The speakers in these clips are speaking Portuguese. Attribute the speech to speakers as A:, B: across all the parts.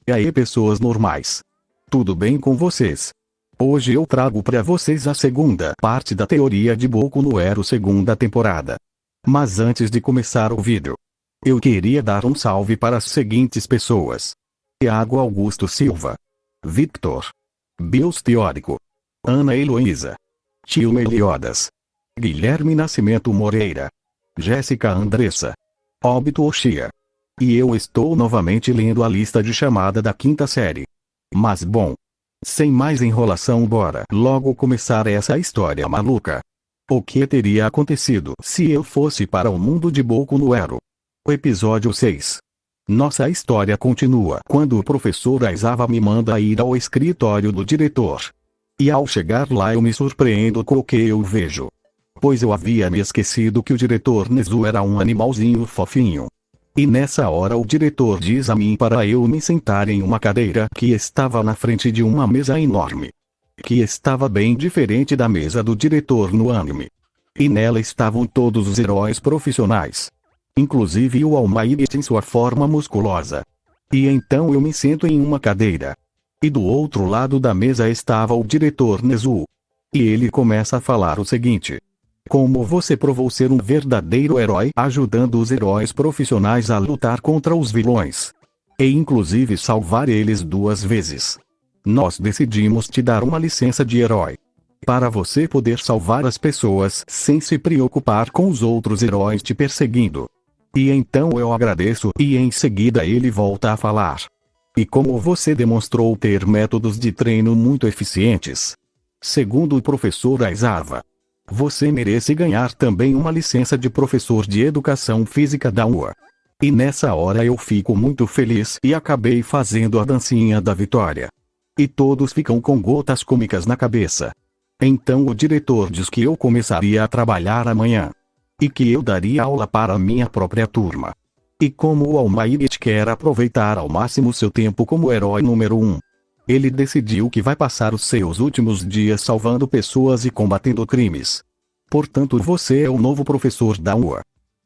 A: E aí, pessoas normais? Tudo bem com vocês? Hoje eu trago para vocês a segunda parte da teoria de Boku no Hero segunda temporada. Mas antes de começar o vídeo, eu queria dar um salve para as seguintes pessoas: Iago Augusto Silva, Victor, Bios Teórico, Ana Heloísa, Tio Meliodas, Guilherme Nascimento Moreira, Jéssica Andressa, Óbito Oxia. E eu estou novamente lendo a lista de chamada da quinta série. Mas bom, sem mais enrolação, bora logo começar essa história maluca. O que teria acontecido se eu fosse para o mundo de Boku no Hero? Episódio 6. Nossa história continua quando o professor Aizawa me manda ir ao escritório do diretor. E ao chegar lá eu me surpreendo com o que eu vejo. Pois eu havia me esquecido que o diretor Nezu era um animalzinho fofinho. E nessa hora o diretor diz a mim para eu me sentar em uma cadeira que estava na frente de uma mesa enorme, que estava bem diferente da mesa do diretor no anime. E nela estavam todos os heróis profissionais, inclusive o All Might em sua forma musculosa. E então eu me sento em uma cadeira. E do outro lado da mesa estava o diretor Nezu. E ele começa a falar o seguinte: como você provou ser um verdadeiro herói ajudando os heróis profissionais a lutar contra os vilões, e inclusive salvar eles 2 vezes. Nós decidimos te dar uma licença de herói, para você poder salvar as pessoas sem se preocupar com os outros heróis te perseguindo. E então eu agradeço e em seguida ele volta a falar. E como você demonstrou ter métodos de treino muito eficientes, segundo o professor Aizawa, você merece ganhar também uma licença de professor de educação física da UA. E nessa hora eu fico muito feliz e acabei fazendo a dancinha da vitória. E todos ficam com gotas cômicas na cabeça. Então o diretor diz que eu começaria a trabalhar amanhã. E que eu daria aula para a minha própria turma. E como o All Might quer aproveitar ao máximo seu tempo como herói número 1, ele decidiu que vai passar os seus últimos dias salvando pessoas e combatendo crimes. Portanto, você é o novo professor da UA.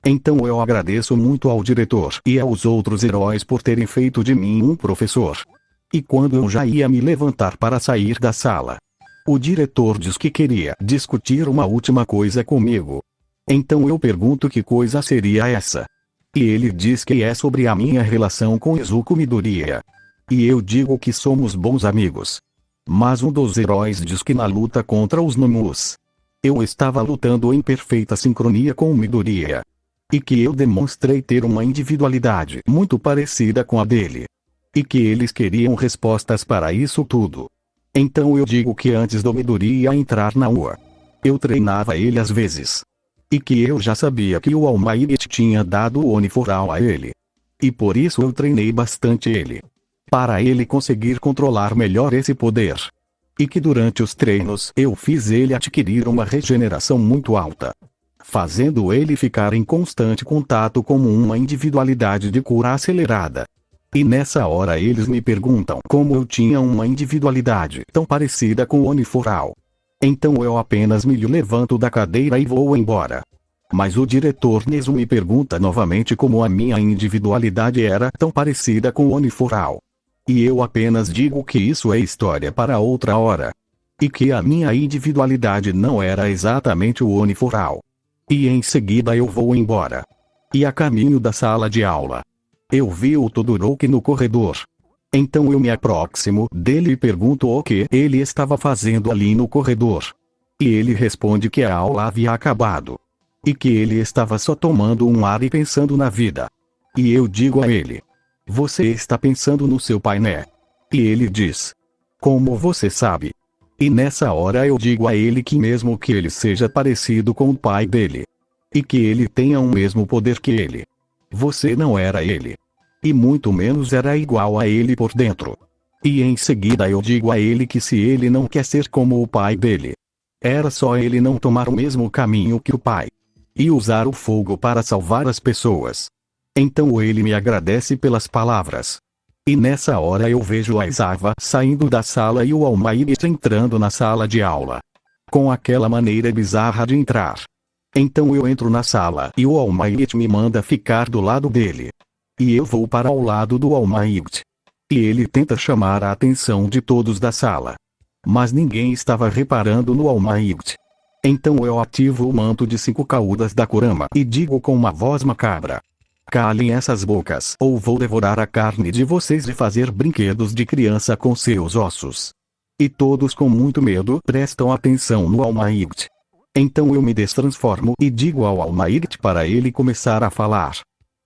A: Então eu agradeço muito ao diretor e aos outros heróis por terem feito de mim um professor. E quando eu já ia me levantar para sair da sala, o diretor diz que queria discutir uma última coisa comigo. Então eu pergunto que coisa seria essa. E ele diz que é sobre a minha relação com Izuku Midoriya. E eu digo que somos bons amigos. Mas um dos heróis diz que na luta contra os Nomus, eu estava lutando em perfeita sincronia com o Midoriya. E que eu demonstrei ter uma individualidade muito parecida com a dele. E que eles queriam respostas para isso tudo. Então eu digo que antes do Midoriya entrar na UA, eu treinava ele às vezes. E que eu já sabia que o All Might tinha dado o Oni for All a ele. E por isso eu treinei bastante ele, para ele conseguir controlar melhor esse poder. E que durante os treinos eu fiz ele adquirir uma regeneração muito alta, fazendo ele ficar em constante contato com uma individualidade de cura acelerada. E nessa hora eles me perguntam como eu tinha uma individualidade tão parecida com o Oni for All. Então eu apenas me levanto da cadeira e vou embora. Mas o diretor Nezu me pergunta novamente como a minha individualidade era tão parecida com o Oni for All. E eu apenas digo que isso é história para outra hora. E que a minha individualidade não era exatamente o Oni for All. E em seguida eu vou embora. E a caminho da sala de aula, eu vi o Todoroki no corredor. Então eu me aproximo dele e pergunto o que ele estava fazendo ali no corredor. E ele responde que a aula havia acabado. E que ele estava só tomando um ar e pensando na vida. E eu digo a ele: você está pensando no seu pai, né? E ele diz: como você sabe? E nessa hora eu digo a ele que mesmo que ele seja parecido com o pai dele, e que ele tenha o mesmo poder que ele, você não era ele. E muito menos era igual a ele por dentro. E em seguida eu digo a ele que se ele não quer ser como o pai dele, era só ele não tomar o mesmo caminho que o pai, e usar o fogo para salvar as pessoas. Então ele me agradece pelas palavras. E nessa hora eu vejo a Aizawa saindo da sala e o All Might entrando na sala de aula, com aquela maneira bizarra de entrar. Então eu entro na sala e o All Might me manda ficar do lado dele. E eu vou para ao lado do All Might. E ele tenta chamar a atenção de todos da sala. Mas ninguém estava reparando no All Might. Então eu ativo o manto de 5 caudas da Kurama e digo com uma voz macabra: calem essas bocas, ou vou devorar a carne de vocês e fazer brinquedos de criança com seus ossos. E todos com muito medo prestam atenção no All Might. Então eu me destransformo e digo ao All Might para ele começar a falar.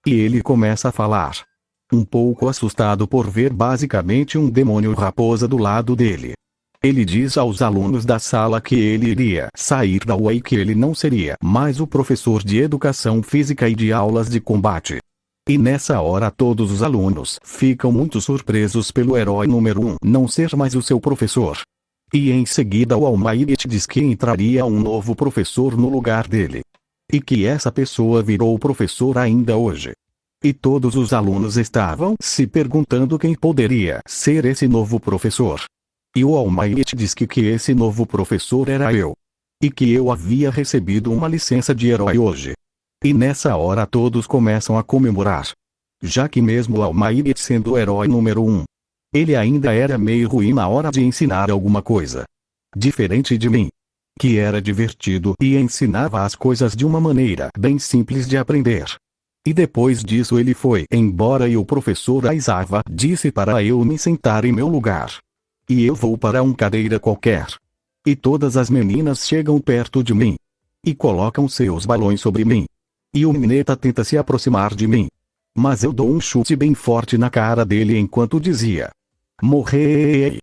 A: E ele começa a falar. Um pouco assustado por ver basicamente um demônio raposa do lado dele. Ele diz aos alunos da sala que ele iria sair da UA e que ele não seria mais o professor de educação física e de aulas de combate. E nessa hora todos os alunos ficam muito surpresos pelo herói número 1 não ser mais o seu professor. E em seguida o All Might diz que entraria um novo professor no lugar dele. E que essa pessoa virou o professor ainda hoje. E todos os alunos estavam se perguntando quem poderia ser esse novo professor. E o All Might diz que esse novo professor era eu. E que eu havia recebido uma licença de herói hoje. E nessa hora todos começam a comemorar. Já que mesmo o All Might sendo o herói número 1, ele ainda era meio ruim na hora de ensinar alguma coisa. Diferente de mim, que era divertido e ensinava as coisas de uma maneira bem simples de aprender. E depois disso ele foi embora e o professor Aizawa disse para eu me sentar em meu lugar. E eu vou para uma cadeira qualquer. E todas as meninas chegam perto de mim. E colocam seus balões sobre mim. E o Mineta tenta se aproximar de mim. Mas eu dou um chute bem forte na cara dele enquanto dizia: morrei!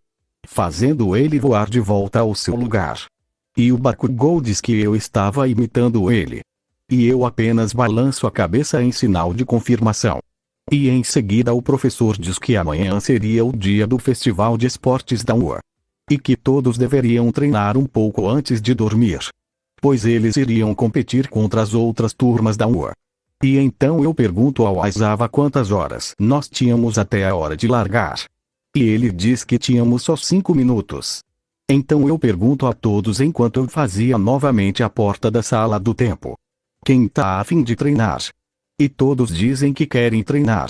A: Fazendo ele voar de volta ao seu lugar. E o Bakugou diz que eu estava imitando ele. E eu apenas balanço a cabeça em sinal de confirmação. E em seguida o professor diz que amanhã seria o dia do festival de esportes da UA. E que todos deveriam treinar um pouco antes de dormir. Pois eles iriam competir contra as outras turmas da UA. E então eu pergunto ao Aizawa quantas horas nós tínhamos até a hora de largar. E ele diz que tínhamos só 5 minutos. Então eu pergunto a todos enquanto eu fazia novamente a porta da sala do tempo: quem tá a fim de treinar? E todos dizem que querem treinar.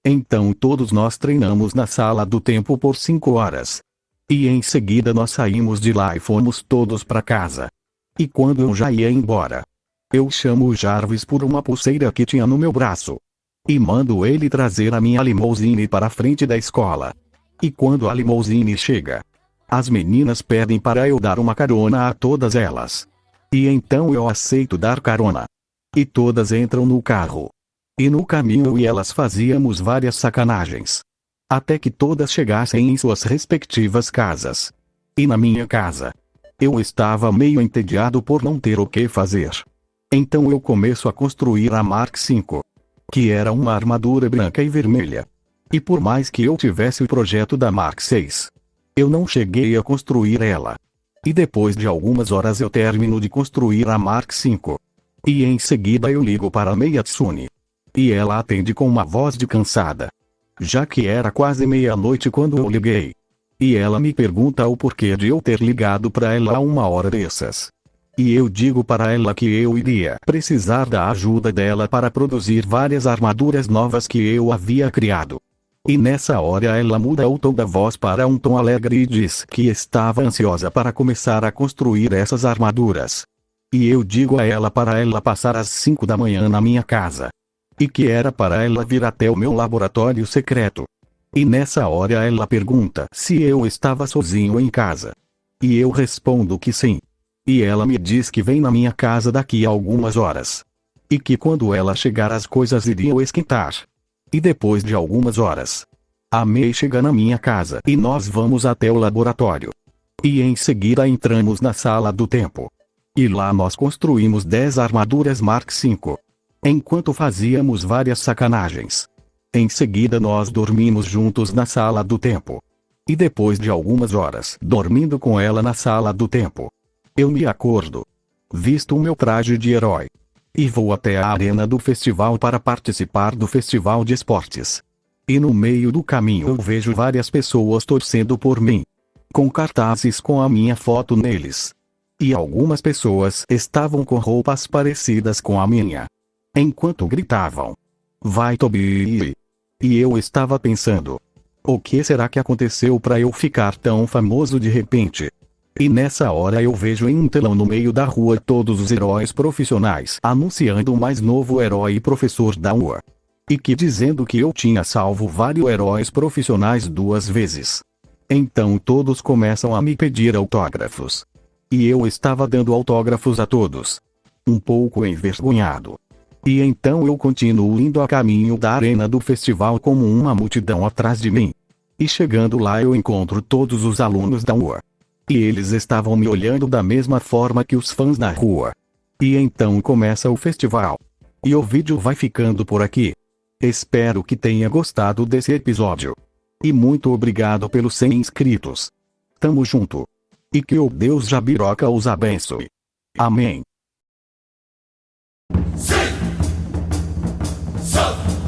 A: Então todos nós treinamos na sala do tempo por 5 horas. E em seguida nós saímos de lá e fomos todos para casa. E quando eu já ia embora, eu chamo o Jarvis por uma pulseira que tinha no meu braço. E mando ele trazer a minha limousine para a frente da escola. E quando a limousine chega, as meninas pedem para eu dar uma carona a todas elas. E então eu aceito dar carona. E todas entram no carro. E no caminho eu e elas fazíamos várias sacanagens. Até que todas chegassem em suas respectivas casas. E na minha casa, eu estava meio entediado por não ter o que fazer. Então eu começo a construir a Mark V. Que era uma armadura branca e vermelha. E por mais que eu tivesse o projeto da Mark VI, eu não cheguei a construir ela. E depois de algumas horas eu termino de construir a Mark V. E em seguida eu ligo para a Meiatsune. E ela atende com uma voz de cansada. Já que era quase meia-noite quando eu liguei. E ela me pergunta o porquê de eu ter ligado para ela a uma hora dessas. E eu digo para ela que eu iria precisar da ajuda dela para produzir várias armaduras novas que eu havia criado. E nessa hora ela muda o tom da voz para um tom alegre e diz que estava ansiosa para começar a construir essas armaduras. E eu digo a ela para ela passar às 5 da manhã na minha casa. E que era para ela vir até o meu laboratório secreto. E nessa hora ela pergunta se eu estava sozinho em casa. E eu respondo que sim. E ela me diz que vem na minha casa daqui a algumas horas. E que quando ela chegar as coisas iriam esquentar. E depois de algumas horas, a Mei chega na minha casa e nós vamos até o laboratório. E em seguida entramos na sala do tempo. E lá nós construímos 10 armaduras Mark V. Enquanto fazíamos várias sacanagens. Em seguida nós dormimos juntos na sala do tempo. E depois de algumas horas dormindo com ela na sala do tempo, eu me acordo. Visto o meu traje de herói. E vou até a arena do festival para participar do festival de esportes. E no meio do caminho eu vejo várias pessoas torcendo por mim. Com cartazes com a minha foto neles. E algumas pessoas estavam com roupas parecidas com a minha. Enquanto gritavam: vai Tobi! E eu estava pensando: O que será que aconteceu para eu ficar tão famoso de repente? E nessa hora eu vejo em um telão no meio da rua todos os heróis profissionais anunciando o mais novo herói e professor da rua. E que dizendo que eu tinha salvo vários heróis profissionais 2 vezes. Então todos começam a me pedir autógrafos. E eu estava dando autógrafos a todos. Um pouco envergonhado. E então eu continuo indo a caminho da arena do festival como uma multidão atrás de mim. E chegando lá eu encontro todos os alunos da rua. E eles estavam me olhando da mesma forma que os fãs na rua. E então começa o festival. E o vídeo vai ficando por aqui. Espero que tenha gostado desse episódio. E muito obrigado pelos 100 inscritos. Tamo junto. E que o Deus Jabiroca os abençoe. Amém.
B: Sim! So!